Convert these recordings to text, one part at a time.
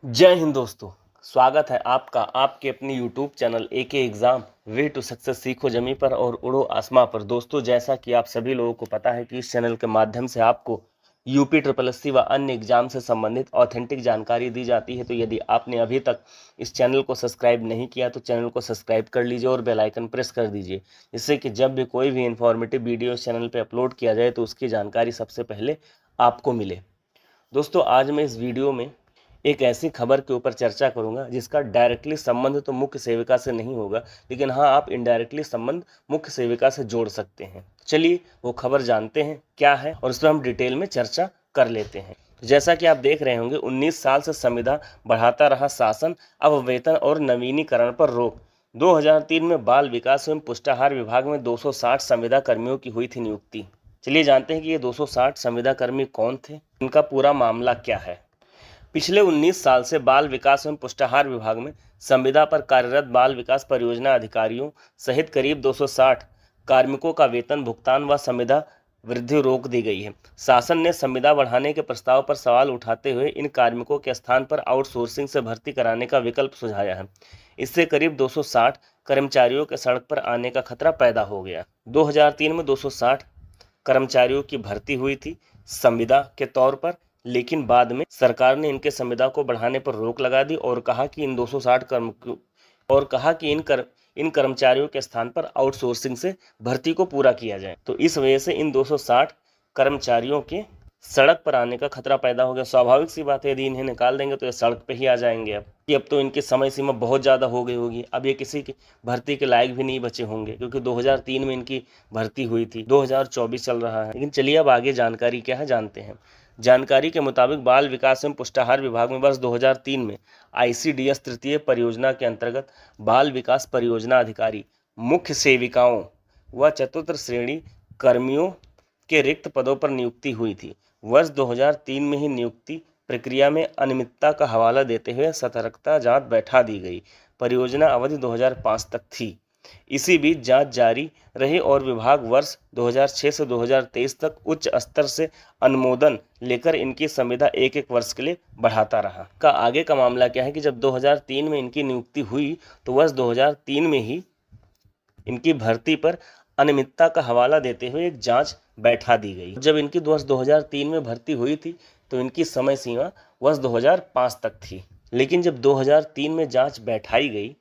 जय हिंद दोस्तों। स्वागत है आपका आपके अपनी YouTube channel AK exam way to success सीखो जमी पर और उड़ो आसमां पर। दोस्तों, जैसा कि आप सभी लोगों को पता है कि इस चैनल के माध्यम से आपको यूपी ट्रिपल एससी व अन्य एग्जाम से संबंधित ऑथेंटिक जानकारी दी जाती है। तो यदि आपने अभी तक इस चैनल को सब्सक्राइब नहीं किया तो चैनल को सब्सक्राइब कर लीजिए और बेल आइकन प्रेस कर दीजिए, जिससे कि जब भी कोई भी इंफॉर्मेटिव वीडियो इस चैनल पर अपलोड किया जाए तो उसकी जानकारी सबसे पहले आपको मिले। दोस्तों, आज मैं इस वीडियो में एक ऐसी खबर के ऊपर चर्चा करूंगा जिसका डायरेक्टली संबंध तो मुख्य सेविका से नहीं होगा, लेकिन हाँ, आप इनडायरेक्टली संबंध मुख्य सेविका से जोड़ सकते हैं। चलिए वो खबर जानते हैं क्या है और उस पर हम डिटेल में चर्चा कर लेते हैं। जैसा कि आप देख रहे होंगे, 19 साल से संविदा बढ़ाता रहा शासन, अब वेतन और नवीनीकरण पर रोक। 2003 में बाल विकास एवं पुष्टाहार विभाग में 260 संविदा कर्मियों की हुई थी नियुक्ति। चलिए जानते हैं कि ये 260 संविदा कर्मी कौन थे, इनका पूरा मामला क्या है। पिछले 19 साल से बाल विकास एवं पुष्टाहार विभाग में संविदा पर कार्यरत बाल विकास परियोजना अधिकारियों सहित करीब 260 कार्मिकों का वेतन भुगतान व संविदा वृद्धि रोक दी गई है। शासन ने संविदा बढ़ाने के प्रस्ताव पर सवाल उठाते हुए इन कार्मिकों के स्थान पर आउटसोर्सिंग से भर्ती कराने का विकल्प सुझाया है। इससे करीब 260 कर्मचारियों के सड़क पर आने का खतरा पैदा हो गया। 2003 में 260 कर्मचारियों की भर्ती हुई थी संविदा के तौर पर, लेकिन बाद में सरकार ने इनके संविदा को बढ़ाने पर रोक लगा दी और कहा कि इन कर्मचारियों के स्थान पर आउटसोर्सिंग से भर्ती को पूरा किया जाए। तो इस वजह से इन 260 कर्मचारियों के सड़क पर आने का खतरा पैदा हो गया। स्वाभाविक सी बात है, यदि इन्हें निकाल देंगे तो ये सड़क पे ही आ जाएंगे। अब तो इनकी समय सीमा बहुत ज़्यादा हो गई होगी, अब ये किसी की भर्ती के लायक भी नहीं बचे होंगे, क्योंकि 2003 में इनकी भर्ती हुई थी, 2024 चल रहा है। लेकिन चलिए अब आगे जानकारी क्या है जानते हैं। जानकारी के मुताबिक बाल विकास एवं पुष्टाहार विभाग में वर्ष 2003 में ICDS तृतीय परियोजना के अंतर्गत बाल विकास परियोजना अधिकारी, मुख्य सेविकाओं व चतुर्थ श्रेणी कर्मियों के रिक्त पदों पर नियुक्ति हुई थी। वर्ष 2003 में ही नियुक्ति प्रक्रिया में अनियमितता का हवाला देते हुए सतर्कता जांच बैठा दी गई। परियोजना अवधि 2005 तक थी। इसी बीच जांच जारी रही और विभाग वर्ष 2006 से 2023 तक उच्च स्तर से अनुमोदन लेकर इनकी संविदा एक एक वर्ष के लिए बढ़ाता रहा। का आगे का मामला क्या है कि जब 2003 में इनकी नियुक्ति हुई तो वर्ष 2003 में ही इनकी भर्ती पर अनियमितता का हवाला देते हुए एक जांच बैठा दी गई। जब इनकी वर्ष 2003 में भर्ती हुई थी तो इनकी समय सीमा वर्ष 2005 तक थी, लेकिन जब 2003 में जांच बैठाई गई,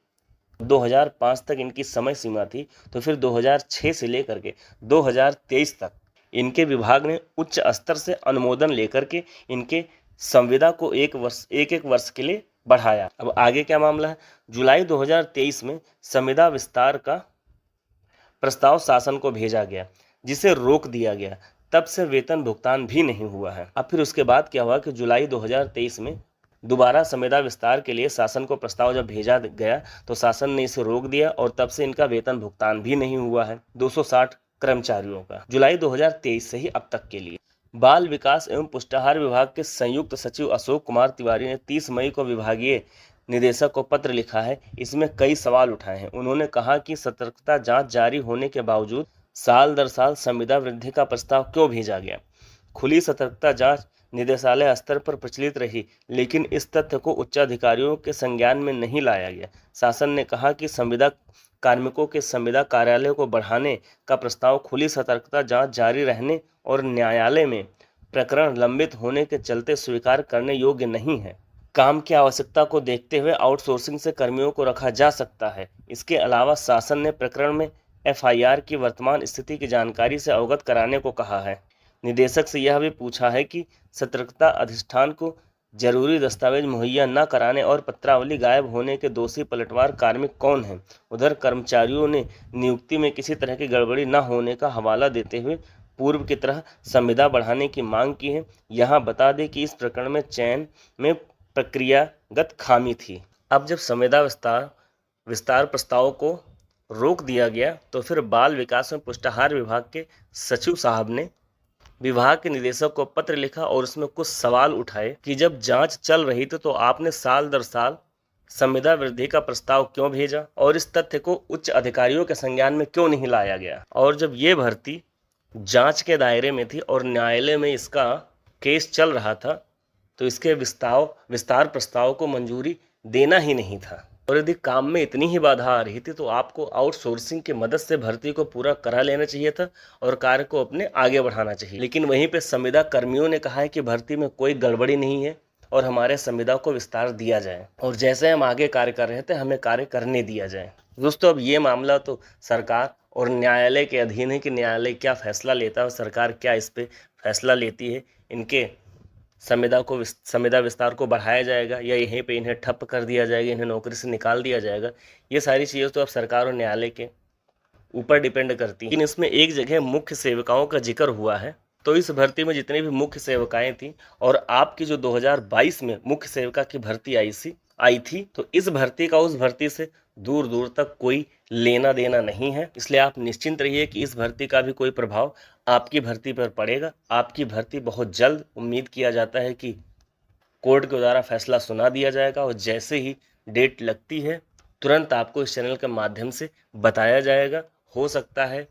2005 तक इनकी समय सीमा थी, तो फिर 2006 से लेकर के 2023 तक इनके विभाग ने उच्च स्तर से अनुमोदन लेकर के इनके संविदा को एक एक वर्ष के लिए बढ़ाया। अब आगे क्या मामला है। जुलाई 2023 में संविदा विस्तार का प्रस्ताव शासन को भेजा गया, जिसे रोक दिया गया। तब से वेतन भुगतान भी नहीं हुआ है। अब फिर उसके बाद क्या हुआ कि जुलाई 2023 में दोबारा संविदा विस्तार के लिए शासन को प्रस्ताव जब भेजा गया तो शासन ने इसे रोक दिया और तब से इनका वेतन भुगतान भी नहीं हुआ है 260 कर्मचारियों का, जुलाई 2023 से ही अब तक के लिए। बाल विकास एवं पुष्टाहार विभाग के संयुक्त सचिव अशोक कुमार तिवारी ने 30 मई को विभागीय निदेशक को पत्र लिखा है। इसमें कई सवाल उठाए हैं। उन्होंने कहा कि सतर्कता जांच जारी होने के बावजूद साल दर साल संविदा वृद्धि का प्रस्ताव क्यों भेजा गया। खुली सतर्कता जांच निदेशालय स्तर पर प्रचलित रही, लेकिन इस तथ्य को उच्चाधिकारियों के संज्ञान में नहीं लाया गया। शासन ने कहा कि संविदा कार्मिकों के संविदा कार्यालय को बढ़ाने का प्रस्ताव खुली सतर्कता जांच जारी रहने और न्यायालय में प्रकरण लंबित होने के चलते स्वीकार करने योग्य नहीं है। काम की आवश्यकता को देखते हुए आउटसोर्सिंग से कर्मियों को रखा जा सकता है। इसके अलावा शासन ने प्रकरण में FIR की वर्तमान स्थिति की जानकारी से अवगत कराने को कहा है। निदेशक से यह भी पूछा है कि सतर्कता अधिष्ठान को जरूरी दस्तावेज मुहैया न कराने और पत्रावली गायब होने के दोषी पलटवार कार्मिक कौन हैं। उधर कर्मचारियों ने नियुक्ति में किसी तरह की गड़बड़ी न होने का हवाला देते हुए पूर्व की तरह संविदा बढ़ाने की मांग की है। यहाँ बता दें कि इस प्रकरण में चयन में प्रक्रियागत खामी थी। अब जब संविदा विस्तार प्रस्ताव को रोक दिया गया तो फिर बाल विकास एवं पुष्टाहार विभाग के सचिव साहब ने विभाग के निदेशक को पत्र लिखा और उसमें कुछ सवाल उठाए कि जब जांच चल रही थी तो आपने साल दर साल संविदा वृद्धि का प्रस्ताव क्यों भेजा और इस तथ्य को उच्च अधिकारियों के संज्ञान में क्यों नहीं लाया गया। और जब ये भर्ती जांच के दायरे में थी और न्यायालय में इसका केस चल रहा था तो इसके विस्तार प्रस्ताव को मंजूरी देना ही नहीं था। और यदि काम में इतनी ही बाधा आ रही थी तो आपको आउटसोर्सिंग की मदद से भर्ती को पूरा करा लेना चाहिए था और कार्य को अपने आगे बढ़ाना चाहिए। लेकिन वहीं पे संविदा कर्मियों ने कहा है कि भर्ती में कोई गड़बड़ी नहीं है और हमारे संविदा को विस्तार दिया जाए और जैसे हम आगे कार्य कर रहे थे हमें कार्य करने दिया जाए। दोस्तों, अब ये मामला तो सरकार और न्यायालय के अधीन है कि न्यायालय क्या फैसला लेता है और सरकार क्या इस पे फैसला लेती है। इनके संविदा विस्तार को बढ़ाया जाएगा या यहीं पे इन्हें ठप कर दिया जाएगा, इन्हें नौकरी से निकाल दिया जाएगा। ये सारी चीज़ें तो अब सरकार और न्यायालय के ऊपर डिपेंड करती है। लेकिन इसमें एक जगह मुख्य सेविकाओं का जिक्र हुआ है। तो इस भर्ती में जितनी भी मुख्य सेविकाएं थी और आपकी जो 2022 में मुख्य सेविका की भर्ती आई थी तो इस भर्ती का उस भर्ती से दूर दूर तक कोई लेना देना नहीं है। इसलिए आप निश्चिंत रहिए कि इस भर्ती का भी कोई प्रभाव आपकी भर्ती पर पड़ेगा। आपकी भर्ती बहुत जल्द, उम्मीद किया जाता है कि कोर्ट के द्वारा फैसला सुना दिया जाएगा और जैसे ही डेट लगती है तुरंत आपको इस चैनल के माध्यम से बताया जाएगा। हो सकता है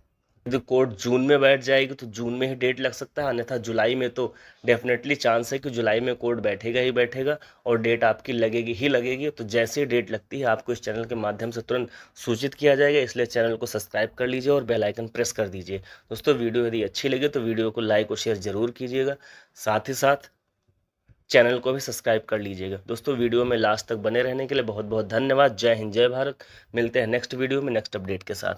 यदि कोर्ट जून में बैठ जाएगी तो जून में ही डेट लग सकता है, अन्यथा जुलाई में तो डेफिनेटली चांस है कि जुलाई में कोर्ट बैठेगा ही बैठेगा और डेट आपकी लगेगी ही लगेगी। तो जैसे ही डेट लगती है आपको इस चैनल के माध्यम से तुरंत सूचित किया जाएगा। इसलिए चैनल को सब्सक्राइब कर लीजिए और बेल आइकन प्रेस कर दीजिए। दोस्तों, वीडियो यदि अच्छी लगे तो वीडियो को लाइक और शेयर जरूर कीजिएगा, साथ ही साथ चैनल को भी सब्सक्राइब कर लीजिएगा। दोस्तों, वीडियो में लास्ट तक बने रहने के लिए बहुत बहुत धन्यवाद। जय हिंद, जय भारत। मिलते हैं नेक्स्ट वीडियो में नेक्स्ट अपडेट के साथ।